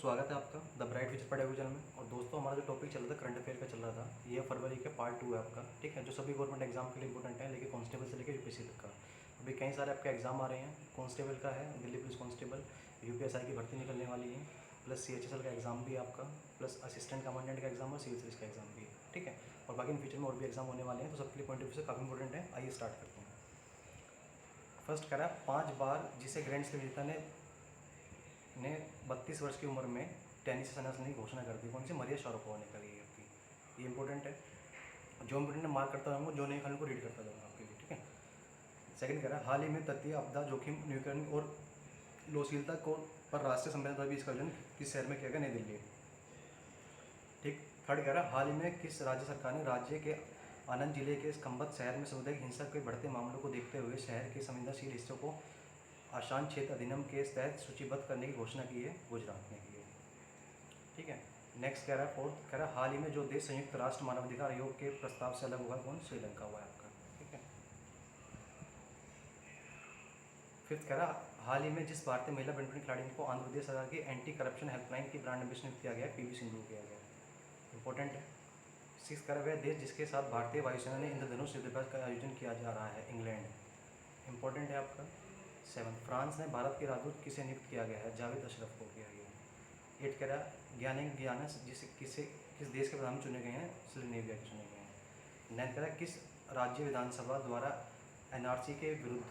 स्वागत है आपका द ब्राइट फ्यूचर पढ़े हुए चैनल में। और दोस्तों, हमारा जो टॉपिक चल रहा था करंट अफेयर का चल रहा था, ये फरवरी के पार्ट 2 है आपका। ठीक है, जो सभी गवर्नमेंट एग्जाम के लिए इंपॉर्टेंट है, लेकिन कांस्टेबल से लेकर यूपीएससी तक का। अभी कई सारे आपके एग्जाम आ रहे हैं। कांस्टेबल का है, दिल्ली पुलिस कांस्टेबल, यूपीएसआई की भर्ती निकलने वाली है, प्लस सीएचएसएल का एग्जाम भी है आपका, प्लस असिस्टेंट कमांडेंट का एग्जाम और सिविल सर्विस का एग्जाम भी है। ठीक है, और बाकी इन फ्यूचर में और भी एग्जाम होने वाले हैं, तो सबके लिए पॉइंट ऑफ व्यू से काफ़ी इंपॉर्टेंट है। आइए स्टार्ट करते हैं। फर्स्ट करा 5 बार जिसे ग्रैंड स्लैम विजेता ने 32 वर्ष की उम्र में टेनिस से संन्यास लेने की घोषणा कर दी। कौन सी? मरिया शारापोवा ने करी है आपकी। ये इंपॉर्टेंट है। जो इंपॉर्टेंट मार्क करता जाऊँगा, जो नहीं खाली को रीड करता जाऊँगा आपके लिए। ठीक है। सेकंड कह रहा है, हाल ही में तटीय आपदा जोखिम न्यूक्लियर और लोशीलता को पर राष्ट्रीय सम्मेलन का बीच का आयोजन किस शहर में किया गया? नई दिल्ली। ठीक। थर्ड कह रहा है, हाल ही में किस राज्य सरकार ने राज्य के आनंद जिले के खंबत शहर में सामुदायिक हिंसा के बढ़ते मामलों को देखते हुए शहर के संवेदनशील हिस्सों को आसान क्षेत्र अधिनियम के तहत सूचीबद्ध करने की घोषणा की है? गुजरात ने की है। ठीक है। नेक्स्ट कह रहा है, फोर्थ कह रहा है, हाल ही में जो देश संयुक्त राष्ट्र मानवाधिकार आयोग के प्रस्ताव से अलग हुआ, कौन? श्रीलंका हुआ है आपका। ठीक है। फिफ्थ कह रहा, हाल ही में जिस भारतीय महिला बैडमिंटन खिलाड़ी को आंध्र प्रदेश सरकार की एंटी करप्शन हेल्पलाइन की ब्रांड एम्बेसडर नियुक्त किया गया है? पीवी सिंधु किया गया है। इंपॉर्टेंट है। सिक्स कह रहा, वह देश जिसके साथ भारतीय वायुसेना ने इंद्रधनुष युद्धाभ्यास का आयोजन किया जा रहा है? इंग्लैंड। इंपॉर्टेंट है आपका। सेवन, फ्रांस ने भारत के राजदूत किसे नियुक्त किया गया है? जावेद अशरफ को किया गया है। एट कह रहा, ज्ञानस किस देश के प्रधान चुने गए हैं? स्लोवेनिया के चुने गए हैं। नाइन्थ कह रहा, किस राज्य विधानसभा द्वारा एनआरसी के विरुद्ध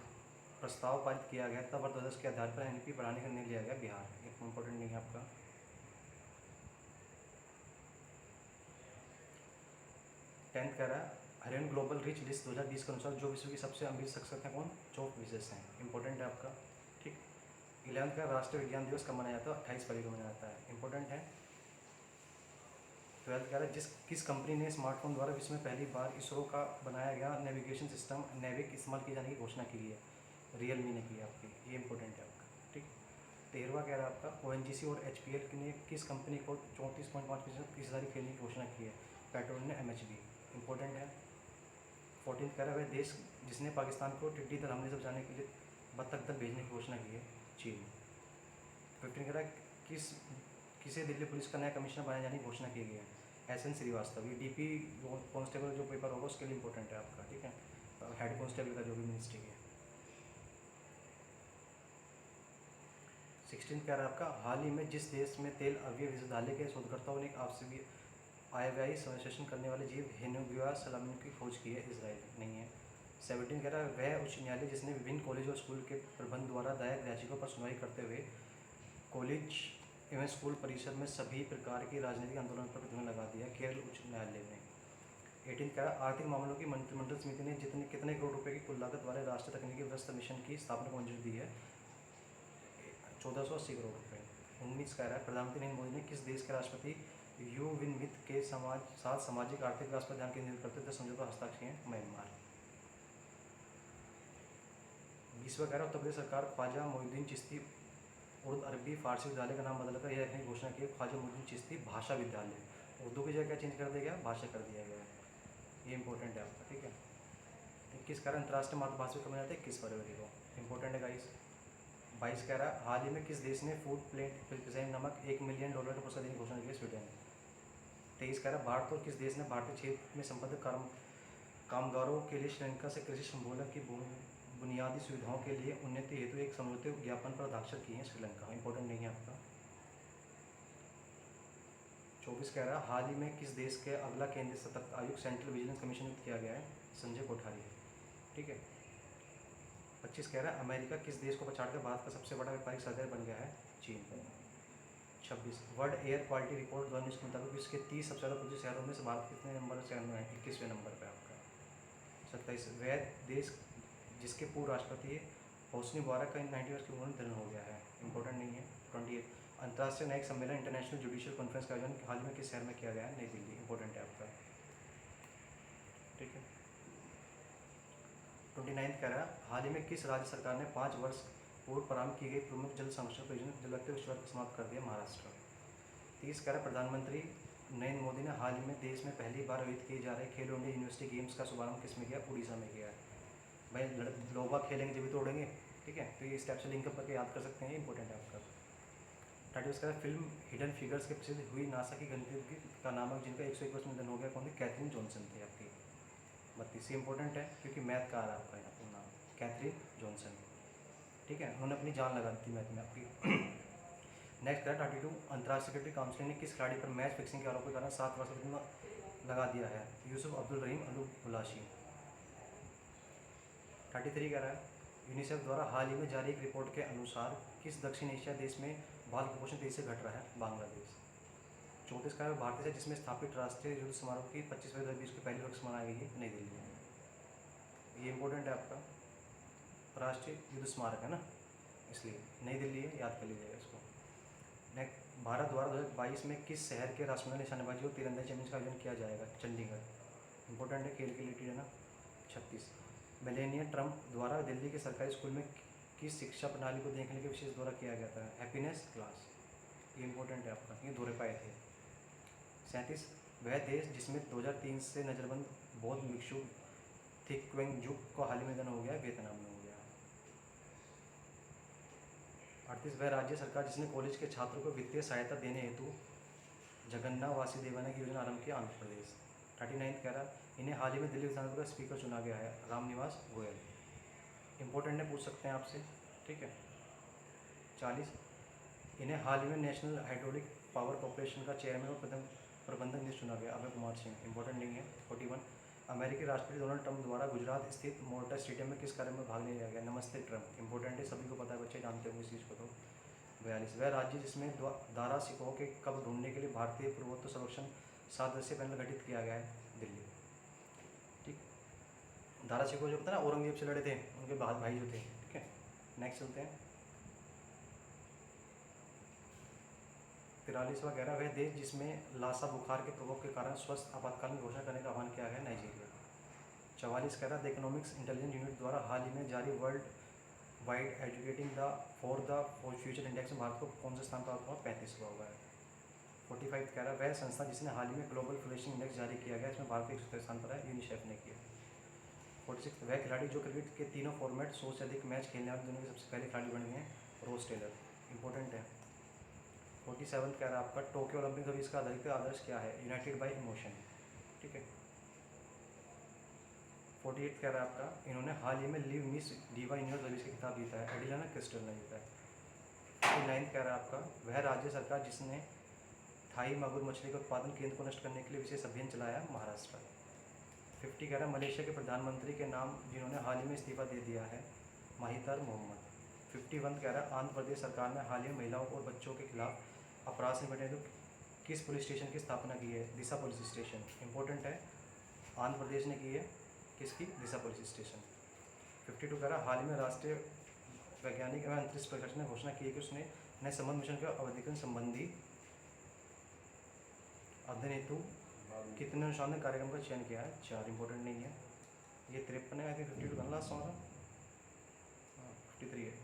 प्रस्ताव पारित किया गया तब वर्ष के आधार पर एनपी बढ़ाने का निर्णय लिया गया? बिहार। एक इंपॉर्टेंट नहीं है आपका। टेंथ कह रहा है, हरियाणा ग्लोबल रिच लिस्ट 2020 के अनुसार जो विश्व की सबसे अमीर शख्सियत है, कौन? चौक विशेष हैं। इंपॉर्टेंट है आपका। ठीक। 11th का राष्ट्रीय विज्ञान दिवस कब मनाया जाता है? 28 फरवरी को मनाया जाता है। इंपॉर्टेंट है। 12th कह रहा है, किस कंपनी ने स्मार्टफोन द्वारा विश्व में पहली बार इसरो का बनाया गया नेविगेशन सिस्टम नेविक इस्तेमाल किए जाने की घोषणा की है? रियलमी ने की है आपकी। ये इंपॉर्टेंट है आपका। ठीक। 13वां कह रहा है आपका, ओएनजीसी और एचपीएल ने किस कंपनी को 34.5% की हिस्सेदारी खरीदने की घोषणा की है? पेट्रोल ने एमएचबी। इंपॉर्टेंट है। 14th कह रहा है, वह देश जिसने पाकिस्तान को टिड्डी दल हमले से बचाने के लिए बत्तख दल भेजने की घोषणा की है? चीन। 15 कह रहा है, किसे दिल्ली पुलिस का नया कमिश्नर बनाए जाने की घोषणा की गई है? एसएन श्रीवास्तव। ये डीपी कांस्टेबल जो पेपर होगा उसके लिए इंपॉर्टेंट है आपका। ठीक है, हेड कांस्टेबल का जो भी मिनिस्ट्री है। 16 कह रहा है आपका, हाल ही में जिस देश में तेल अवयव विश्वविद्यालय के शोधकर्ताओं ने आपसे आयव्ययी संश्लेषण करने वाले जीव हेनुगिया सलामिन की खोज की है? इसराइल। नहीं है। 17 कह रहा है, वह उच्च न्यायालय जिसने विभिन्न कॉलेज और स्कूल के प्रबंध द्वारा दायर याचिकाओं पर सुनवाई करते हुए कॉलेज एवं स्कूल परिसर में सभी प्रकार के राजनीतिक आंदोलन पर प्रतिबंध लगा दिया? केरल उच्च न्यायालय ने। 18 कह रहा, आर्थिक मामलों की मंत्रिमंडल समिति ने कितने करोड़ रुपए की कुल लागत वाले राष्ट्रीय तकनीकी व्यवस्था मिशन की स्थापना को मंजूरी दी है? 1480 करोड़ रुपये। 19 कह रहा है, प्रधानमंत्री नरेंद्र मोदी ने किस देश के राष्ट्रपति यू विन मित के साथ सामाजिक आर्थिक विकास पर ध्यान केंद्रित करते हुए समझौता हस्ताक्षर किए? म्यांमार। 20वां कह रहा, उत्तर प्रदेश सरकार ख्वाजा मोइनुद्दीन चिश्ती उर्दू अरबी फारसी विद्यालय का नाम बदलकर यह रखने की घोषणा की है? ख्वाजा मोइनुद्दीन चिश्ती भाषा विद्यालय। उर्दू की जगह क्या चेंज कर दिया गया? भाषा कर दिया गया। ये इंपॉर्टेंट है आपका। ठीक है। 21 कह रहा, अंतर्राष्ट्रीय मातृभाषा कब मनाते हैं? 21 फरवरी को। इंपॉर्टेंट है गाइस। 22 कह रहा, हाल ही में किस देश ने फूड प्लेट प्रिजाइन नामक $1 मिलियन का पुरस्कार देने की घोषणा की है? स्वीडन। 23 कह रहा, भारत और किस देश ने भारतीय क्षेत्र में संबद्ध कामगारों के लिए श्रीलंका से कृषि संबोधन की बुनियादी सुविधाओं के लिए उन्नति हेतु एक समझौते ज्ञापन पर हस्ताक्षर किए हैं? श्रीलंका। इंपॉर्टेंट नहीं है आपका। 24 कह रहा, हाल ही में किस देश के अगला केंद्रीय सतर्कता आयुक्त सेंट्रल विजिलेंस कमीशन नियुक्त किया गया है? संजय कोठारी। ठीक है। 25 कह रहा है, अमेरिका किस देश को पछाड़कर भारत का सबसे बड़ा व्यापारिक साझेदार बन गया है? चीन। 26 वर्ल्ड एयर क्वालिटी रिपोर्ट 2019 के मुताबिक विश्व के 30 सबसे ज़्यादा प्रदूषित शहरों में से भारत कितने नंबर शहर में है? 21वें नंबर पर आपका। 27 वह देश जिसके पूर्व राष्ट्रपति होस्नी मुबारक का 90 वर्ष की उम्र में निधन हो गया है? इंपॉर्टेंट नहीं है। 28 अंतर्राष्ट्रीय न्यायिक सम्मेलन इंटरनेशनल जुडिशियल कॉन्फ्रेंस का आयोजन हाल में किस शहर में किया गया है? नई दिल्ली। इंपॉर्टेंट है आपका। ठीक है। 29 कह रहा है, हाल ही में किस राज्य सरकार ने 5 वर्ष पूर्व प्रारंभ की गई प्रमुख जल संरक्षण परियोजना जलशक्ति विश्व समाप्त कर दिया? महाराष्ट्र। 30 कह रहा, प्रधानमंत्री नरेंद्र मोदी ने हाल ही में देश में पहली बार आयोजित किए जा रहे खेलो इंडिया यूनिवर्सिटी गेम्स का शुभारंभ किस में किया? उड़ीसा में किया है। भाई लोग बाग खेलेंगे जब भी तो उड़ेंगे। ठीक है, तो ये स्टेप से लिंक करके याद कर सकते हैं, इंपॉर्टेंट है आपका। थर्टी उसका फिल्म हिडन फिगर्स के प्रसिद्ध हुई नासा की गंतव्य का नामक जिनका 101 निधन हो गया कौन थी? कैथरीन जॉनसन थी आपकी। 32 ये इंपॉर्टेंट है क्योंकि मैथ का आ रहा है आपका यहाँ पर नाम, कैथरीन जॉनसन। ठीक है, उन्होंने अपनी जान लगा दी थी मैथ में आपकी। नेक्स्ट है 32 अंतर्राष्ट्रीय सिक्योरिटी काउंसिल ने किस खिलाड़ी पर मैच फिक्सिंग के आरोप के कारण 7 वर्ष लगा दिया है? यूसुफ अब्दुल रहीम अल बुलाशी। 33 कह रहा है यूनिसेफ द्वारा हाल ही में जारी एक रिपोर्ट के अनुसार किस दक्षिण एशिया देश में बाल कुपोषण तेजी से घट रहा है? बांग्लादेश। 34 का है भारतीय से जिसमें स्थापित राष्ट्रीय युद्ध समारोह की 25 फरवरी 2020 की पहली वर्ष मनाई गई है नई दिल्ली में। ये इंपॉर्टेंट है आपका, राष्ट्रीय युद्ध स्मारक है ना, इसलिए नई दिल्ली है, याद कर लीजिएगा इसको। नेक्स्ट, भारत द्वारा 2022 में किस शहर के राष्ट्रमंडल निशानेबाजी और तीरंदाजी चैंपियनशिप का आयोजन किया जाएगा? चंडीगढ़। इंपॉर्टेंट है, खेल के रिलेटेड है ना। 36 मेलेनिया ट्रंप द्वारा दिल्ली के सरकारी स्कूल में किस शिक्षा प्रणाली को देखने के विशेष दौरा किया गया था? Happiness class. ये इंपॉर्टेंट है आपका, ये दौरे पाए थे। 37 वह देश जिसमें 2003 से नजरबंद बौद्ध भिक्षु थिक्वेंगजुक को हाल ही में निधन हो गया, वियतनाम में हो गया। 38 वह राज्य सरकार जिसने कॉलेज के छात्रों को वित्तीय सहायता देने हेतु जगन्ना वासुदेवना की योजना आरंभ की? आंध्र प्रदेश। 39 कह रहा इन्हें हाल ही में दिल्ली विधानसभा का स्पीकर चुना गया है? रामनिवास गोयल। इंपॉर्टेंट है, पूछ सकते हैं आपसे, ठीक है। 40 इन्हें हाल ही में नेशनल हाइड्रोलिक पावर कॉरपोरेशन का चेयरमैन और प्रबंधक नियुक्त चुना गया? अभय कुमार सिंह। इंपॉर्टेंट नहीं है। 41 अमेरिकी राष्ट्रपति डोनाल्ड ट्रंप द्वारा गुजरात स्थित मोर्टा स्टेडियम में किस कार्यक्रम में भाग लिया गया? नमस्ते ट्रंप। इंपॉर्टेंट है, सभी को पता है, बच्चे जानते होंगे इस चीज़ को। तो 42 वह राज्य जिसमें दारा सिकोह के कब्र ढूंढने के लिए भारतीय पूर्वोत्तर सर्वेक्षण 7 सदस्यीय पैनल गठित किया गया है? दिल्ली। ठीक, दारा सिकोह जो पता है ना, औरंगजेब से लड़े थे, उनके भाई जो थे। ठीक है, नेक्स्ट चलते हैं। 43 कह रहा है वह देश जिसमें लासा बुखार के प्रकोप के कारण स्वस्थ आपातकाल की घोषणा करने का आह्वान किया गया? नाइजीरिया। 44 कह रहा है द इकोनॉमिक्स इंटेलिजेंस यूनिट द्वारा हाल ही में जारी world wide educating the future index में भारत को कौन से स्थान प्राप्त हुआ? 35वां हुआ है। 45 कह रहा है वह संस्था जिसने हाल ही में ग्लोबल फ्लोरिशिंग इंडेक्स जारी किया गया, इसमें भारत 170 स्थान पर है, यूनिसेफ ने किया। 46 वह खिलाड़ी जो क्रिकेट के तीनों फॉर्मेट 100 से अधिक मैच खेलने वाले दुनिया के सबसे पहले खिलाड़ी बन गए हैं? रोज टेलर। इंपॉर्टेंट है। 47 कह रहा है आपका टोक्यो ओलंपिक अभी इसका आधारित आदर्श क्या है? United by emotion. ठीक है। 48 कह रहा है आपका इन्होंने हाल ही में live miss diva universe service की खिताब जीता है? एडिलाना क्रिस्टल ने जीता है। 49 कह रहा है आपका वह राज्य सरकार जिसने थाई मागुर मछली के उत्पादन केंद्र को नष्ट करने के लिए विशेष अभियान चलाया? महाराष्ट्र। 50 कह रहा है मलेशिया के प्रधानमंत्री के नाम जिन्होंने हाल ही में इस्तीफा दे दिया है? माहितर मोहम्मद। 51 कह रहा है आंध्र प्रदेश सरकार ने हाल ही में महिलाओं और बच्चों के खिलाफ अपराध से निपटने हेतु किस पुलिस स्टेशन की स्थापना की है? दिशा पुलिस स्टेशन। इंपॉर्टेंट है, आंध्र प्रदेश ने की है, किसकी? दिशा पुलिस स्टेशन। 52 कह रहा है हाल ही में राष्ट्रीय वैज्ञानिक एवं अंतरिक्ष परिषद ने घोषणा की है कि उसने नए संबंध मिशन के अवधिकरण संबंधी अध्ययन हेतु कितने अनुसंधान कार्यक्रम का चयन किया है? 4। इंपॉर्टेंट नहीं है। ये 53 है, आई थिंक 52 का लास्ट हमारा 53 है।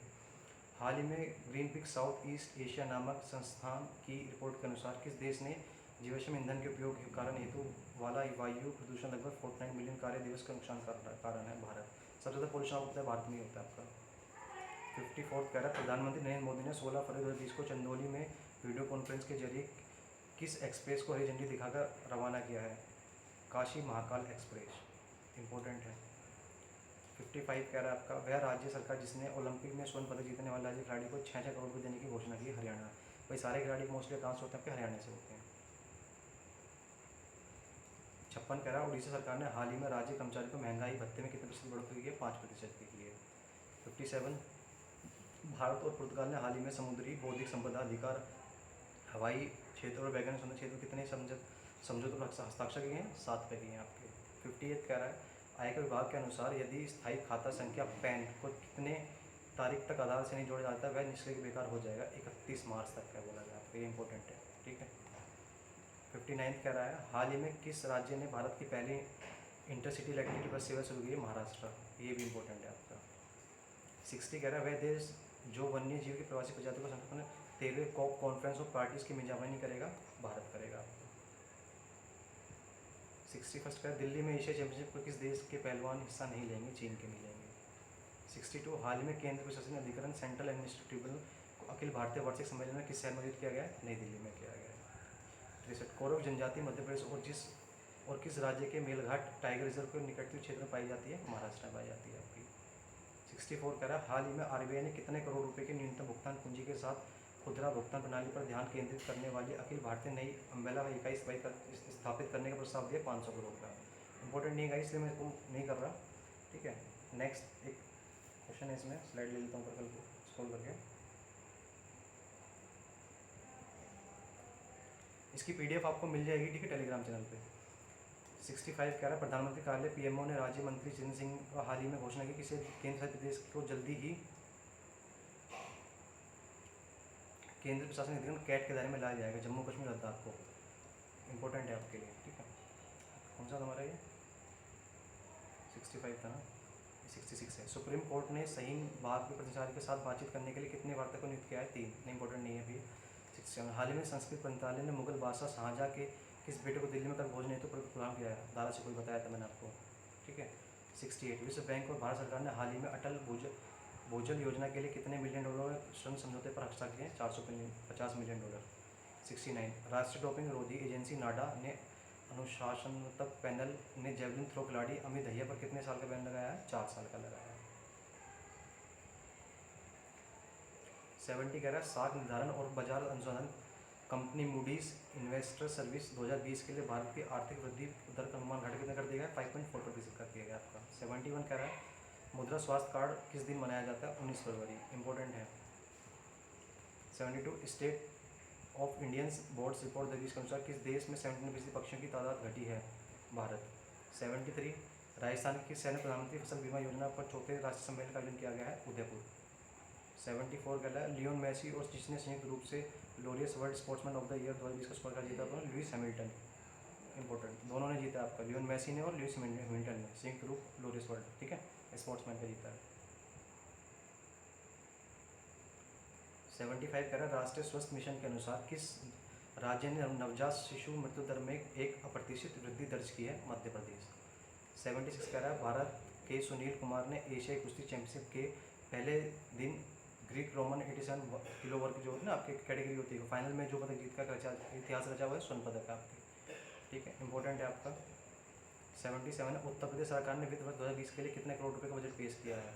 हाल ही में green pick South East Asia नामक संस्थान की रिपोर्ट के अनुसार किस देश ने जीवाश्म ईंधन के उपयोग के कारण हेतु वाला वायु प्रदूषण लगभग 49 मिलियन कार्य दिवस का नुकसान कारण है? भारत। सबसे ज़्यादा पोल्यूशन होता है भारत में ही होता है आपका। 54 कह रहा है प्रधानमंत्री नरेंद्र मोदी ने 16 फरवरी 2020 को चंदौली में वीडियो कॉन्फ्रेंस के जरिए किस एक्सप्रेस को हरी झंडी दिखाकर रवाना किया है? काशी महाकाल एक्सप्रेस। इंपॉर्टेंट है। 55 कह रहा है आपका वह राज्य सरकार जिसने ओलंपिक में स्वर्ण पदक जीतने वाले राज्य खिलाड़ी को 6 करोड़ रुपये देने की घोषणा की? हरियाणा। भाई सारे खिलाड़ी मोस्टली कहाँ से होते हैं आपके? हरियाणा से होते हैं। 56 कह रहा है उड़ीसा सरकार ने हाल ही में राज्य कर्मचारी को महंगाई भत्ते में कितने प्रतिशत बढ़ोतरी की है? 5% की की है। 57 भारत और पुर्तगाल ने हाल ही में समुद्री बौद्धिक संपदा अधिकार, हवाई क्षेत्र और वैज्ञानिक संबंध क्षेत्र कितने समझौतों पर हस्ताक्षर किए हैं? 7 पे किए हैं आपके। 58 कह रहा है आयकर विभाग के अनुसार यदि स्थायी खाता संख्या पैन को कितने तारीख तक आधार से नहीं जोड़ा जाता है वह निष्क्रिय बेकार हो जाएगा? 31 मार्च तक का बोला गया आपको, ये इंपॉर्टेंट है। ठीक है। 59 कह रहा है हाल ही में किस राज्य ने भारत की पहली इंटरसिटी इलेक्ट्रिक बस सेवा शुरू की है? महाराष्ट्र। ये भी इंपॉर्टेंट है आपका। 60 कह रहा है वह देश जो वन्य जीव की प्रवासी प्रजातियों को संरक्षण 13वें कॉप कॉन्फ्रेंस ऑफ पार्टीज की मेजबानी करेगा? भारत करेगा। 61 का दिल्ली में एशिया चैंपियनशिप को किस देश के पहलवान हिस्सा नहीं लेंगे? चीन के मिलेंगे। 62 हाल ही में केंद्र प्रशासन अधिकरण सेंट्रल एडमिनिस्ट्रेटिव ट्रिब्यूनल को अखिल भारतीय वार्षिक सम्मेलन में किस शहर में आयोजित किया गया है? नई दिल्ली में किया गया है। 63 कौरव जनजाति मध्य प्रदेश और किस राज्य के मेलघाट टाइगर रिजर्व के निकटवर्ती क्षेत्र में पाई जाती है? महाराष्ट्र में पाई जाती है आपकी। 64 कह रहा है हाल ही में आरबीआई ने कितने करोड़ रुपए के न्यूनतम भुगतान पूंजी के साथ खुदरा भुगतान प्रणाली पर ध्यान केंद्रित करने वाली अखिल भारतीय नई अम्ब्रेला इकाई स्थापित करने का प्रस्ताव दिया? 500 करोड़ का। इंपॉर्टेंट नहीं है इसलिए मैं इसको नहीं कर रहा, ठीक है। नेक्स्ट एक क्वेश्चन है, इसमें स्लाइड ले लेता हूँ कल को स्क्रॉल करके। इसकी पीडीएफ आपको मिल जाएगी, ठीक है, टेलीग्राम चैनल पे। 65 कह रहा है प्रधानमंत्री कार्यालय पीएमओ ने राज्य मंत्री जितेंद्र सिंह का हाल ही में घोषणा की किसी केंद्र शासित प्रदेश को जल्दी ही केंद्र प्रशासन अधिनियम कैट के दायरे में लाया जाएगा, जम्मू कश्मीर लद्दाख को। इंपॉर्टेंट है आपके लिए, ठीक है। कौन सा हमारा ये 65 था ना, 66 है। सुप्रीम कोर्ट ने शाहीन बाग के प्राचार्य के साथ बातचीत करने के लिए कितने वार्ता को नियुक्त किया है? 3। इंपॉर्टेंट नहीं है अभी। 67 हाल ही में संस्कृत मंत्रालय ने मुगल बादशाह शाहजहाँ के किस बेटे को दिल्ली में कर भोजन हेतु प्रोग्राम किया है? दादा से कोई बताया था मैंने आपको, ठीक है। 68 विश्व बैंक और भारत सरकार ने हाल ही में अटल भूजल योजना के लिए कितने मिलियन डॉलर ऋण समझौते पर हस्ताक्षर किए? 450 मिलियन डॉलर। 69 राष्ट्रीय डोपिंग रोधी एजेंसी नाडा ने अनुशासनात्मक पैनल ने जेवलिन थ्रो खिलाड़ी अमित दहिया पर कितने साल का बैन लगाया है? 4 साल का लगाया है। 70 कह रहा है साख निर्धारण और बाजार अनुसंधान कंपनी मूडीज इन्वेस्टर सर्विस 2020 के लिए भारत की आर्थिक वृद्धि दर का अनुमान घटा कितना कर दिया गया? 5.4% कर दिया गया आपका। 71 कह रहा है मुद्रा स्वास्थ्य कार्ड किस दिन मनाया जाता है? 19 फरवरी। इंपॉर्टेंट है। 72 state of Indians boards report 2020 के अनुसार किस देश में 79% पक्षियों की तादाद घटी है? भारत। 73 राजस्थान की सैन्य प्रधानमंत्री फसल बीमा योजना पर चौथे राष्ट्रीय सम्मेलन का आयोजन किया गया है? उदयपुर। 74 कहता है लियोन मेसी और जिसने संयुक्त रूप से Laureus world sportsman of the year 2020 का पुरस्कार जीता था? Lewis Hamilton. इंपॉर्टेंट, दोनों ने जीता आपका, लियोन मेसी ने और लुइस हैमिल्टन ने संयुक्त रूप लोरियस वर्ल्ड, ठीक है, स्पोर्ट्समैन का जीता है। 75 कह रहा है राष्ट्रीय स्वास्थ्य मिशन के अनुसार किस राज्य ने नवजात शिशु मृत्यु दर में एक अप्रत्याशित वृद्धि दर्ज की है? मध्य प्रदेश। 76 कह रहा है भारत के सुनील कुमार ने एशियाई कुश्ती चैंपियनशिप के पहले दिन ग्रीक रोमन 87 किलो वर्ग जो ना आपकी कैटेगरी होती है, फाइनल में जो पदक जीत का इतिहास रचा हुआ है स्वर्ण पदक है आपके, ठीक है, इंपॉर्टेंट है आपका। 77 उत्तर प्रदेश सरकार ने वित्त वर्ष 2020 के लिए कितने करोड़ रुपए का बजट पेश किया है?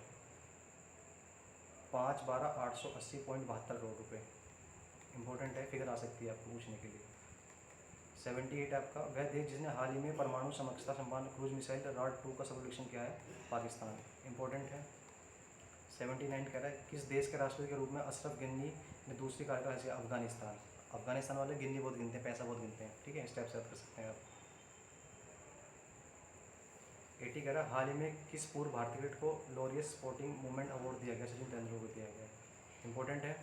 5,12,880.72 करोड़ रुपये। इंपॉर्टेंट है, फिगर आ सकती है आपको पूछने के लिए। 78 आपका वह देश जिसने हाल ही में परमाणु समकक्षता संपन्न क्रूज मिसाइल राड 2 का सफल परीक्षण किया है? पाकिस्तान। इंपॉर्टेंट है। 79 कह रहा है किस देश के राष्ट्रपति के रूप में अशरफ गनी ने दूसरी कार्यकाल है? अफगानिस्तान। अफगानिस्तान वाले गिन्नी बहुत गिनते हैं, पैसा बहुत गिनते हैं, ठीक है, इस टाइप से याद कर सकते हैं आप। 80 कह रहा है हाल ही में किस पूर्व भारतीय क्रिकेट को लोरियस स्पोर्टिंग मूवमेंट अवार्ड दिया गया? सचिन तेंदुलकर को दिया गया। इंपॉर्टेंट है।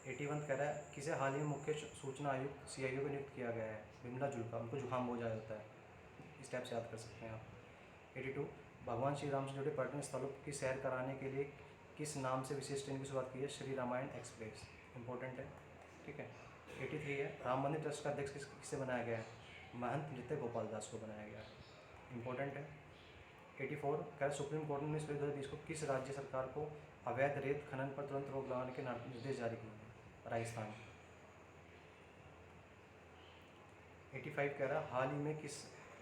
81 कह रहा है किसे हाल ही में मुख्य सूचना आयुक्त CIO को नियुक्त किया गया है? बिमला जुल्का, उनको जुकाम हो जाया होता है, इस टाइप से याद कर सकते हैं आप। 82 भगवान श्री राम से जुड़े पर्यटन स्थलों की सैर कराने के लिए किस नाम से विशेष ट्रेन की शुरुआत की है? श्री रामायण एक्सप्रेस। इंपॉर्टेंट है, ठीक है। 83 है राम मंदिर ट्रस्ट का अध्यक्ष किससे बनाया गया है? महंत नृत्य गोपाल दास को बनाया गया है। इंपॉर्टेंट है। 84 कह सुप्रीम कोर्ट ने 2020 को किस राज्य सरकार को अवैध रेत खनन पर तुरंत रोक लगाने के निर्देश जारी किए हैं? राजस्थान। 85 कह रहा हाल ही में किस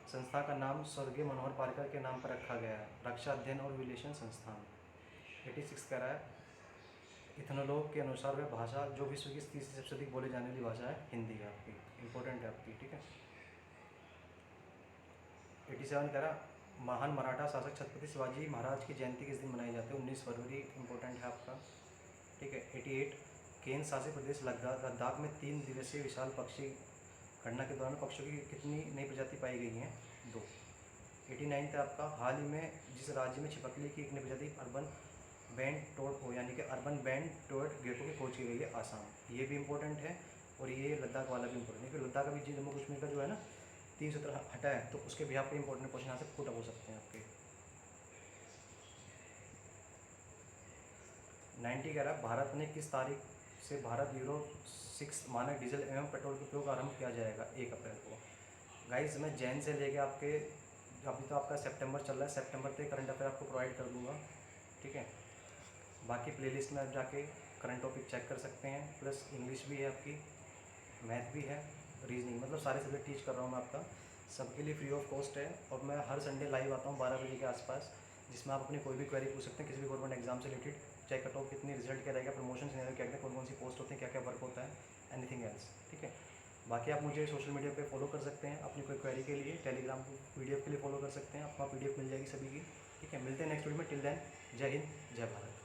संस्था का नाम स्वर्गीय मनोहर पारिकर के नाम पर रखा गया है? रक्षा अध्ययन और विश्लेषण संस्थान। 86 कह रहा है इथनोलॉग के अनुसार वह भाषा जो विश्व की तीसरी सबसे अधिक बोले जाने वाली भाषा है? हिंदी है आपकी। इंपॉर्टेंट है आपकी, ठीक है। 87 कह रहा महान मराठा शासक छत्रपति शिवाजी महाराज की जयंती किस दिन मनाई जाती है? 19 फरवरी। इंपॉर्टेंट है आपका, ठीक है। 88 केंद्र शासित प्रदेश लद्दाख में 3 दिवसीय विशाल पक्षी गणना के दौरान पक्षियों की कितनी नई प्रजाति पाई गई हैं? 2। 89 था आपका हाल ही में जिस राज्य में छिपकली की एक नई प्रजाति अर्बन बैंड टोड हो यानी कि अर्बन बैंड टोड गेको की खोज की गई है? आसाम। ये भी इंपॉर्टेंट है और ये लद्दाख वाला भी इंपॉर्टेंट है, क्योंकि लद्दाख अभी जम्मू कश्मीर का जो है ना 370 हटा है, तो उसके भी यहाँ पे इंपॉर्टेंट क्वेश्चन यहाँ से पुट हो सकते हैं आपके। 90 कह रहा है भारत ने किस तारीख से भारत यूरो 6 मानक डीजल एवं पेट्रोल के उपयोग आरंभ किया जाएगा? 1 अप्रैल को। गाइस मैं जैन से लेके आपके अभी तो आपका सितंबर चल रहा है, सितंबर तक करंट अफेयर आपको प्रोवाइड कर दूंगा, ठीक है। बाकी प्लेलिस्ट में आप जाके करंट टॉपिक चेक कर सकते हैं, प्लस इंग्लिश भी है आपकी, मैथ भी है, रीजनिंग, मतलब सारे सब्जेक्ट टीच कर रहा हूँ मैं आपका, सबके लिए फ्री ऑफ कॉस्ट है। और मैं हर संडे लाइव आता हूँ 12 बजे के आसपास, जिसमें आप अपनी कोई भी क्वेरी पूछ सकते हैं किसी भी गवर्नमेंट एग्जाम से रिलेटेड, चाहे कट ऑफ कितनी, रिजल्ट क्या रहेगा, प्रमोशन क्या क्या, कौन कौन सी पोस्ट होते हैं, क्या क्या वर्क होता है, एनीथिंग एल्स, ठीक है। बाकी आप मुझे सोशल मीडिया पे फॉलो कर सकते हैं अपनी कोई क्वेरी के लिए, टेलीग्राम PDF के लिए फॉलो कर सकते हैं, आपको PDF मिल जाएगी सभी की, ठीक है। मिलते हैं नेक्स्ट वीडियो में, टिल देन जय हिंद जय भारत।